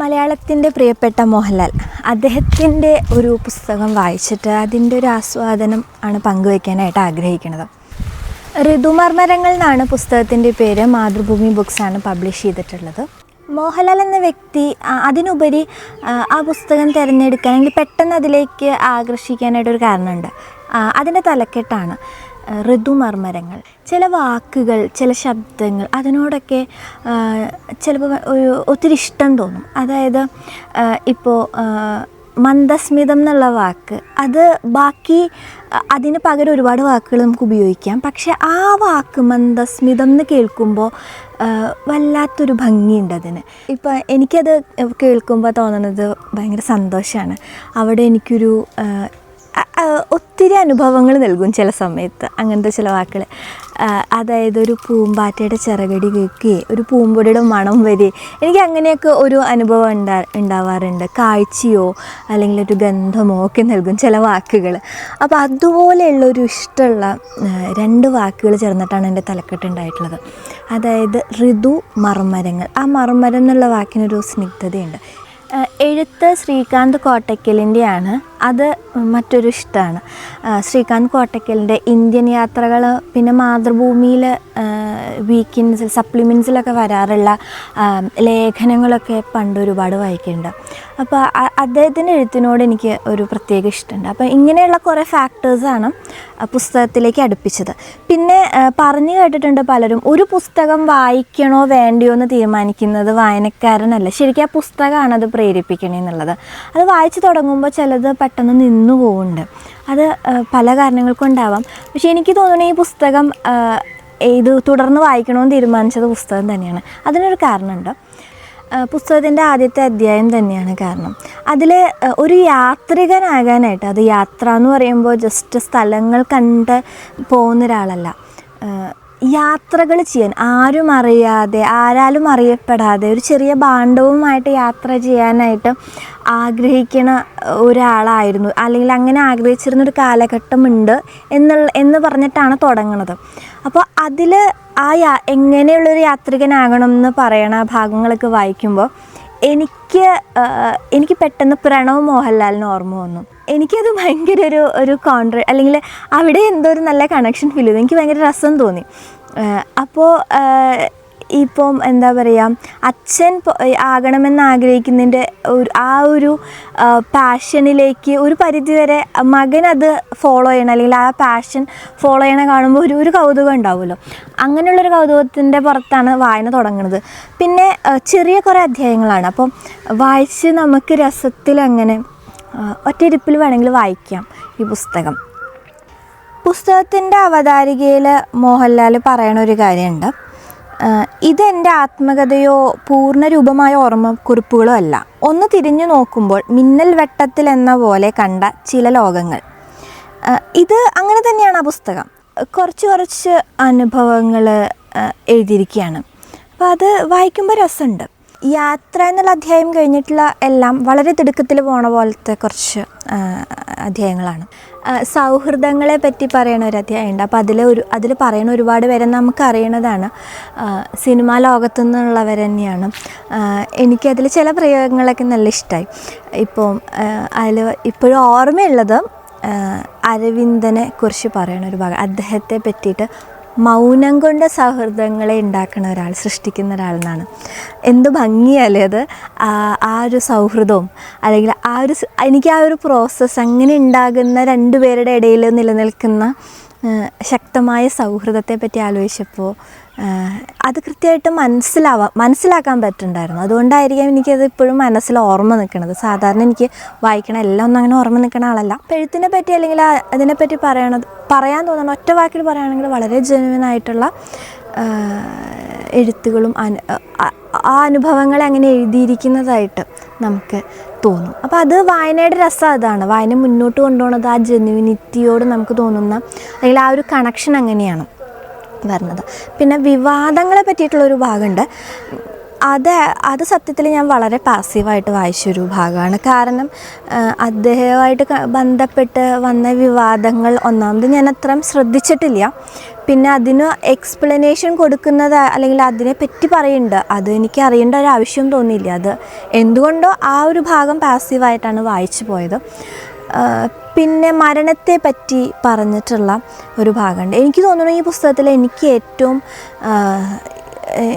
മലയാളത്തിൻ്റെ പ്രിയപ്പെട്ട മോഹൻലാൽ അദ്ദേഹത്തിൻ്റെ ഒരു പുസ്തകം വായിച്ചിട്ട് അതിൻ്റെ ഒരു ആസ്വാദനം ആണ് പങ്കുവയ്ക്കാനായിട്ട് ആഗ്രഹിക്കുന്നത്. ഋതുമർമരങ്ങൾ എന്നാണ് പുസ്തകത്തിൻ്റെ പേര്. മാതൃഭൂമി ബുക്സാണ് പബ്ലിഷ് ചെയ്തിട്ടുള്ളത്. മോഹൻലാൽ എന്ന വ്യക്തി അതിനുപരി ആ പുസ്തകം തിരഞ്ഞെടുക്കാൻ അല്ലെങ്കിൽ പെട്ടെന്ന് അതിലേക്ക് ആകർഷിക്കാനായിട്ടൊരു കാരണമുണ്ട്. അതിൻ്റെ തലക്കെട്ടാണ് ഋതുമർമരങ്ങൾ. ചില വാക്കുകൾ, ചില ശബ്ദങ്ങൾ അതിനോടൊക്കെ ചിലപ്പോൾ ഒത്തിരി ഇഷ്ടം തോന്നും. അതായത് ഇപ്പോൾ മന്ദസ്മിതം എന്നുള്ള വാക്ക്, അത് ബാക്കി അതിന് പകരം ഒരുപാട് വാക്കുകൾ നമുക്ക് ഉപയോഗിക്കാം. പക്ഷെ ആ വാക്ക് മന്ദസ്മിതം എന്ന് കേൾക്കുമ്പോൾ വല്ലാത്തൊരു ഭംഗിയുണ്ട് അതിന്. ഇപ്പോൾ എനിക്കത് കേൾക്കുമ്പോൾ തോന്നുന്നത് ഭയങ്കര സന്തോഷമാണ്. അവിടെ എനിക്കൊരു ഒത്തിരി അനുഭവങ്ങൾ നൽകും ചില സമയത്ത് അങ്ങനത്തെ ചില വാക്കുകൾ. അതായത് ഒരു പൂമ്പാറ്റയുടെ ചിറകടി കേൾക്കുകയെ, ഒരു പൂമ്പൊടിയുടെ മണം വരെ, എനിക്ക് അങ്ങനെയൊക്കെ ഒരു അനുഭവം ഉണ്ടാവാറുണ്ട്. കാഴ്ചയോ അല്ലെങ്കിൽ ഒരു ഗന്ധമോ ഒക്കെ നൽകും ചില വാക്കുകൾ. അപ്പോൾ അതുപോലെയുള്ളൊരു ഇഷ്ടമുള്ള രണ്ട് വാക്കുകൾ ചേർന്നിട്ടാണ് എൻ്റെ തലക്കെട്ടുണ്ടായിട്ടുള്ളത്. അതായത് ഋതു മർമരങ്ങൾ. ആ മർമരം എന്നുള്ള വാക്കിനൊരു സ്നിഗ്ധതയുണ്ട്. എഴുത്ത് ശ്രീകാന്ത് കോട്ടയ്ക്കലിൻ്റെയാണ്. അത് മറ്റൊരു ഇഷ്ടമാണ്. ശ്രീകാന്ത് കോട്ടയ്ക്കലിൻ്റെ ഇന്ത്യൻ യാത്രകൾ, പിന്നെ മാതൃഭൂമിയിൽ വീക്കെൻഡ്സിൽ സപ്ലിമെൻറ്റ്സിലൊക്കെ വരാറുള്ള ലേഖനങ്ങളൊക്കെ പണ്ട് ഒരുപാട് വായിക്കുന്നുണ്ട്. അപ്പോൾ അദ്ദേഹത്തിൻ്റെ എഴുത്തിനോട് എനിക്ക് ഒരു പ്രത്യേക ഇഷ്ടമുണ്ട്. അപ്പോൾ ഇങ്ങനെയുള്ള കുറേ ഫാക്ടേഴ്സാണ് പുസ്തകത്തിലേക്ക് അടുപ്പിച്ചത്. പിന്നെ പറഞ്ഞു കേട്ടിട്ടുണ്ട് പലരും, ഒരു പുസ്തകം വായിക്കണോ വേണ്ടയോ എന്ന് തീരുമാനിക്കുന്നത് വായനക്കാരനല്ല, ശരിക്കും ആ പുസ്തകമാണ് അത് പ്രേരിപ്പിക്കണമെന്നുള്ളത്. അത് വായിച്ചു തുടങ്ങുമ്പോൾ ചിലത് പെട്ടെന്ന് നിന്നു പോകുന്നുണ്ട്. അത് പല കാരണങ്ങൾ കൊണ്ടാവാം. പക്ഷേ എനിക്ക് തോന്നുന്നു ഈ പുസ്തകം ഇത് തുടർന്ന് വായിക്കണമെന്ന് തീരുമാനിച്ചത് പുസ്തകം തന്നെയാണ്. അതിനൊരു കാരണമുണ്ട്. പുസ്തകത്തിൻ്റെ ആദ്യത്തെ അധ്യായം തന്നെയാണ് കാരണം. അതിൽ ഒരു യാത്രികനാകാനായിട്ട്, അത് യാത്ര എന്ന് പറയുമ്പോൾ ജസ്റ്റ് സ്ഥലങ്ങൾ കണ്ട് പോകുന്ന ഒരാളല്ല, യാത്രകൾ ചെയ്യാൻ ആരും അറിയാതെ, ആരാലും അറിയപ്പെടാതെ ഒരു ചെറിയ ഭാണ്ഡവുമായിട്ട് യാത്ര ചെയ്യാനായിട്ട് ആഗ്രഹിക്കുന്ന ഒരാളായിരുന്നു, അല്ലെങ്കിൽ അങ്ങനെ ആഗ്രഹിച്ചിരുന്നൊരു കാലഘട്ടമുണ്ട് എന്ന് പറഞ്ഞിട്ടാണ് തുടങ്ങുന്നത്. അപ്പോൾ അതിൽ എങ്ങനെയുള്ളൊരു യാത്രികനാകണം എന്ന് പറയണ ഭാഗങ്ങളൊക്കെ വായിക്കുമ്പോൾ എനിക്ക് പെട്ടെന്ന് പ്രണവ് മോഹൻലാലിന് ഓർമ്മ വന്നു. എനിക്കത് ഭയങ്കര ഒരു അല്ലെങ്കിൽ അവിടെ എന്തോ ഒരു നല്ല കണക്ഷൻ ഫീൽ ചെയ്തു. എനിക്ക് ഭയങ്കര രസം തോന്നി. അപ്പോൾ ഇപ്പം എന്താ പറയുക, അച്ഛൻ ആകണമെന്ന് ആഗ്രഹിക്കുന്നതിൻ്റെ ഒരു പാഷനിലേക്ക് ഒരു പരിധിവരെ മകൻ അത് ഫോളോ ചെയ്യണം, അല്ലെങ്കിൽ ആ പാഷൻ ഫോളോ ചെയ്യണ കാണുമ്പോൾ ഒരു കൗതുകം ഉണ്ടാവുമല്ലോ. അങ്ങനെയുള്ളൊരു കൗതുകത്തിൻ്റെ പുറത്താണ് വായന തുടങ്ങുന്നത്. പിന്നെ ചെറിയ കുറേ അധ്യായങ്ങളാണ്. അപ്പം വായിച്ച് നമുക്ക് രസത്തിൽ അങ്ങനെ ഒറ്റയിരിപ്പിൽ വേണമെങ്കിൽ വായിക്കാം ഈ പുസ്തകം. പുസ്തകത്തിൻ്റെ അവതാരികയിൽ മോഹൻലാൽ പറയണ ഒരു കാര്യമുണ്ട്. ഇതെൻ്റെ ആത്മകഥയോ പൂർണ്ണരൂപമായ ഓർമ്മക്കുറിപ്പുകളോ അല്ല, ഒന്ന് തിരിഞ്ഞു നോക്കുമ്പോൾ മിന്നൽ വെട്ടത്തിൽ എന്ന പോലെ കണ്ട ചില ലോകങ്ങൾ. ഇത് അങ്ങനെ തന്നെയാണ് ആ പുസ്തകം. കുറച്ച് അനുഭവങ്ങൾ എഴുതിയിരിക്കുകയാണ്. അപ്പോൾ അത് വായിക്കുമ്പോൾ രസമുണ്ട്. യാത്ര എന്നുള്ള അധ്യായം കഴിഞ്ഞിട്ടുള്ള എല്ലാം വളരെ തിടുക്കത്തിൽ പോണ പോലത്തെ കുറച്ച് അധ്യായങ്ങളാണ്. സൗഹൃദങ്ങളെ പറ്റി പറയണ ഒരു അധ്യായമുണ്ട്. അപ്പോൾ അതിൽ പറയുന്ന ഒരുപാട് പേരെ നമുക്കറിയണതാണ്, സിനിമാ ലോകത്തു നിന്നുള്ളവർ തന്നെയാണ്. എനിക്കതിൽ ചില പ്രയോഗങ്ങളൊക്കെ നല്ല ഇഷ്ടമായി. അതിൽ ഇപ്പോഴും ഓർമ്മയുള്ളത് അരവിന്ദനെ കുറിച്ച് പറയണ ഒരു ഭാഗം. അദ്ദേഹത്തെ പറ്റിയിട്ട് മൗനം കൊണ്ട് സൗഹൃദങ്ങളെ ഉണ്ടാക്കുന്ന ഒരാൾ, സൃഷ്ടിക്കുന്ന ഒരാളെന്നാണ്. എന്ത് ഭംഗിയല്ലേ അത്, ആ ഒരു സൗഹൃദവും അല്ലെങ്കിൽ എനിക്ക് ആ ഒരു പ്രോസസ്സ്, അങ്ങനെ ഉണ്ടാകുന്ന രണ്ടുപേരുടെ ഇടയിൽ നിലനിൽക്കുന്ന ശക്തമായ സൗഹൃദത്തെ പറ്റി ആലോചിച്ചപ്പോൾ അത് കൃത്യമായിട്ട് മനസ്സിലാക്കാൻ പറ്റുന്നുണ്ടായിരുന്നു. അതുകൊണ്ടായിരിക്കാം എനിക്കത് ഇപ്പോഴും മനസ്സിൽ ഓർമ്മ നിൽക്കുന്നത്. സാധാരണ എനിക്ക് വായിക്കണ എല്ലാം ഒന്നും അങ്ങനെ ഓർമ്മ നിൽക്കുന്ന ആളല്ല. എഴുത്തിനെ പറ്റി അല്ലെങ്കിൽ അതിനെപ്പറ്റി പറയാൻ തോന്നുന്ന ഒറ്റ വാക്കിൽ പറയുകയാണെങ്കിൽ വളരെ ജെന്യുവനായിട്ടുള്ള എഴുത്തുകളും ആ അനുഭവങ്ങളെ അങ്ങനെ എഴുതിയിരിക്കുന്നതായിട്ട് നമുക്ക് തോന്നും. അപ്പോൾ അത് വായനയുടെ രസം അതാണ്. വായന മുന്നോട്ട് കൊണ്ടുപോകുന്നത് ആ ജെന്യുവിനിറ്റിയോട് നമുക്ക് തോന്നുന്ന, അല്ലെങ്കിൽ ആ ഒരു കണക്ഷൻ അങ്ങനെയാണ് വരുന്നത്. പിന്നെ വിവാദങ്ങളെ പറ്റിയിട്ടുള്ളൊരു ഭാഗമുണ്ട്. അത് സത്യത്തിൽ ഞാൻ വളരെ പാസീവായിട്ട് വായിച്ചൊരു ഭാഗമാണ്. കാരണം അദ്ദേഹമായിട്ട് ബന്ധപ്പെട്ട് വന്ന വിവാദങ്ങൾ ഒന്നാമത് ഞാൻ അത്രയും ശ്രദ്ധിച്ചിട്ടില്ല. പിന്നെ അതിന് എക്സ്പ്ലനേഷൻ കൊടുക്കുന്നത് അല്ലെങ്കിൽ അതിനെപ്പറ്റി പറയുന്നുണ്ട്, അത് എനിക്ക് അറിയേണ്ട ഒരു ആവശ്യം തോന്നിയില്ല. അത് എന്തുകൊണ്ടോ ആ ഒരു ഭാഗം പാസീവായിട്ടാണ് വായിച്ചു പോയത്. പിന്നെ മരണത്തെ പറ്റി പറഞ്ഞിട്ടുള്ള ഒരു ഭാഗമുണ്ട്. എനിക്ക് തോന്നുന്നു ഈ പുസ്തകത്തിൽ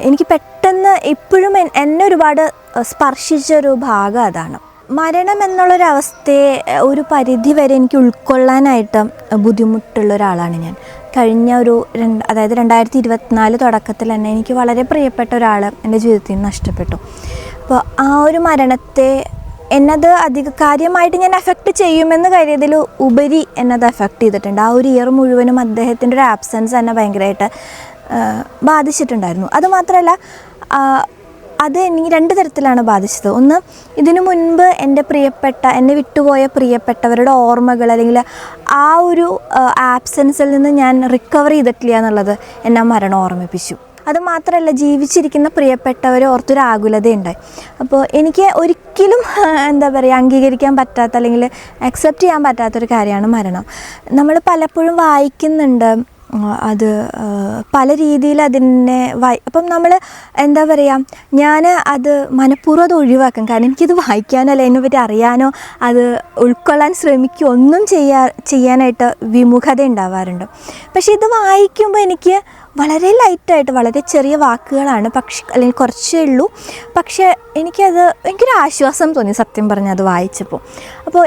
എനിക്ക് പെട്ടെന്ന് ഇപ്പോഴും എന്നെ ഒരുപാട് സ്പർശിച്ചൊരു ഭാഗം അതാണ്. മരണം എന്നുള്ളൊരവസ്ഥയെ ഒരു പരിധി വരെ എനിക്ക് ഉൾക്കൊള്ളാനായിട്ട് ബുദ്ധിമുട്ടുള്ള ഒരാളാണ് ഞാൻ. കഴിഞ്ഞ അതായത് 2024 തുടക്കത്തിൽ തന്നെ എനിക്ക് വളരെ പ്രിയപ്പെട്ട ഒരാൾ എൻ്റെ ജീവിതത്തിൽ നിന്ന് നഷ്ടപ്പെട്ടു. അപ്പോൾ ആ ഒരു മരണത്തെ എന്നത് കാര്യമായിട്ട് ഞാൻ അഫക്റ്റ് ചെയ്യുമെന്ന് കരുതിയതിൽ ഉപരി എന്നത് അഫക്റ്റ് ചെയ്തിട്ടുണ്ട്. ആ ഒരു ഇയർ മുഴുവനും അദ്ദേഹത്തിൻ്റെ ഒരു ആബ്സെൻസ് എന്നെ ഭയങ്കരമായിട്ട് ബാധിച്ചിട്ടുണ്ടായിരുന്നു. അതുമാത്രമല്ല അത് എനിക്ക് 2 തരത്തിലാണ് ബാധിച്ചത്. ഒന്ന്, ഇതിനു മുൻപ് എന്നെ വിട്ടുപോയ പ്രിയപ്പെട്ടവരുടെ ഓർമ്മകൾ അല്ലെങ്കിൽ ആ ഒരു ആബ്സെൻസിൽ നിന്ന് ഞാൻ റിക്കവർ ചെയ്തിട്ടില്ല എന്നുള്ളത് എന്നെ മരണം ഓർമ്മിപ്പിച്ചു. അതുമാത്രമല്ല ജീവിച്ചിരിക്കുന്ന പ്രിയപ്പെട്ടവരെ ഓർത്തൊരു ആകുലതയുണ്ടായി. അപ്പോൾ എനിക്ക് ഒരിക്കലും അംഗീകരിക്കാൻ പറ്റാത്ത അല്ലെങ്കിൽ അക്സെപ്റ്റ് ചെയ്യാൻ പറ്റാത്തൊരു കാര്യമാണ് മരണം. നമ്മൾ പലപ്പോഴും വായിക്കുന്നുണ്ട് അത് പല രീതിയിൽ അതിനെ അപ്പം നമ്മൾ ഞാൻ അത് മനഃപൂർവ്വം അത് ഒഴിവാക്കും. കാരണം എനിക്കിത് വായിക്കാനോ അല്ല അതിനെപ്പറ്റി അറിയാനോ അത് ഉൾക്കൊള്ളാൻ ശ്രമിക്കുകയോ ഒന്നും ചെയ്യാനായിട്ട് വിമുഖത ഉണ്ടാവാറുണ്ട്. പക്ഷേ ഇത് വായിക്കുമ്പോൾ എനിക്ക് വളരെ ലൈറ്റായിട്ട് വളരെ ചെറിയ വാക്കുകളാണ്, അല്ലെങ്കിൽ കുറച്ചേ ഉള്ളൂ, പക്ഷേ എനിക്കൊരു ആശ്വാസം തോന്നി സത്യം പറഞ്ഞാൽ അത് വായിച്ചപ്പോൾ. അപ്പോൾ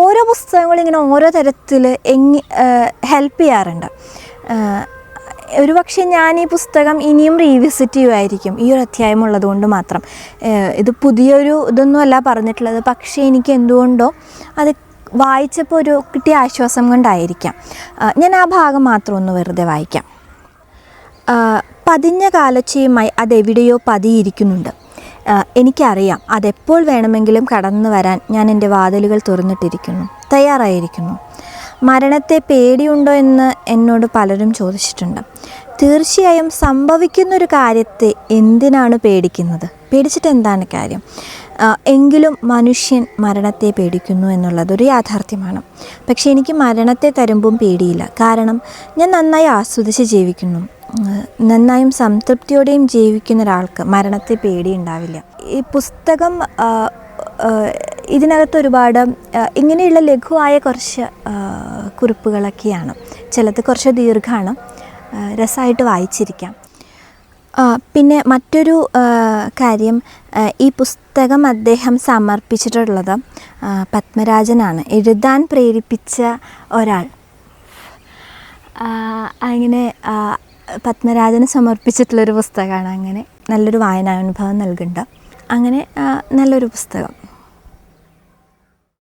ഓരോ പുസ്തകങ്ങളും ഇങ്ങനെ ഓരോ തരത്തിൽ ഹെൽപ്പ് ചെയ്യാറുണ്ട്. ഒരുപക്ഷെ ഞാൻ ഈ പുസ്തകം ഇനിയും റീവിസിറ്റ് ചെയ്യുമായിരിക്കും ഈ ഒരു അധ്യായം ഉള്ളതുകൊണ്ട് മാത്രം. ഇത് പുതിയൊരു ഇതൊന്നുമല്ല പറഞ്ഞിട്ടുള്ളത്, പക്ഷേ എനിക്ക് എന്തുകൊണ്ടോ അത് വായിച്ചപ്പോൾ കിട്ടിയ ആശ്വാസം കൊണ്ടായിരിക്കാം. ഞാൻ ആ ഭാഗം മാത്രം ഒന്ന് വെറുതെ വായിക്കാം. പതിഞ്ഞ കാലൊച്ചയുമായി അതെവിടെയോ പതിയിരിക്കുന്നുണ്ട്. എനിക്കറിയാം അതെപ്പോൾ വേണമെങ്കിലും കടന്നു വരാൻ ഞാൻ എൻ്റെ വാതിലുകൾ തുറന്നിട്ടിരിക്കുന്നു, തയ്യാറായിരിക്കുന്നു. മരണത്തെ പേടിയുണ്ടോ എന്ന് എന്നോട് പലരും ചോദിച്ചിട്ടുണ്ട്. തീർച്ചയായും സംഭവിക്കുന്നൊരു കാര്യത്തെ എന്തിനാണ് പേടിക്കുന്നത്? പേടിച്ചിട്ട് എന്താണ് കാര്യം? എങ്കിലും മനുഷ്യൻ മരണത്തെ പേടിക്കുന്നു എന്നുള്ളതൊരു യാഥാർത്ഥ്യമാണ്. പക്ഷേ എനിക്ക് മരണത്തെ തരുമ്പം പേടിയില്ല. കാരണം ഞാൻ നന്നായി ആസ്വദിച്ച് ജീവിക്കുന്നു. നന്നായും സംതൃപ്തിയോടെയും ജീവിക്കുന്ന ഒരാൾക്ക് മരണത്തെ പേടിയുണ്ടാവില്ല. ഈ പുസ്തകം ഇതിനകത്ത് ഒരുപാട് ഇങ്ങനെയുള്ള ലഘുവായ കുറച്ച് കുറിപ്പുകളൊക്കെയാണ്. ചിലത് കുറച്ച് ദീർഘമാണ്, രസമായിട്ട് വായിച്ചിരിക്കാം. പിന്നെ മറ്റൊരു കാര്യം, ഈ പുസ്തകം അദ്ദേഹം സമർപ്പിച്ചിട്ടുള്ളത് പത്മരാജനാണ്, എഴുതാൻ പ്രേരിപ്പിച്ച ഒരാൾ. അങ്ങനെ പത്മരാജന് സമർപ്പിച്ചിട്ടുള്ളൊരു പുസ്തകമാണ്. അങ്ങനെ നല്ലൊരു വായനാനുഭവം നൽകുന്നുണ്ട്. അങ്ങനെ നല്ലൊരു പുസ്തകം.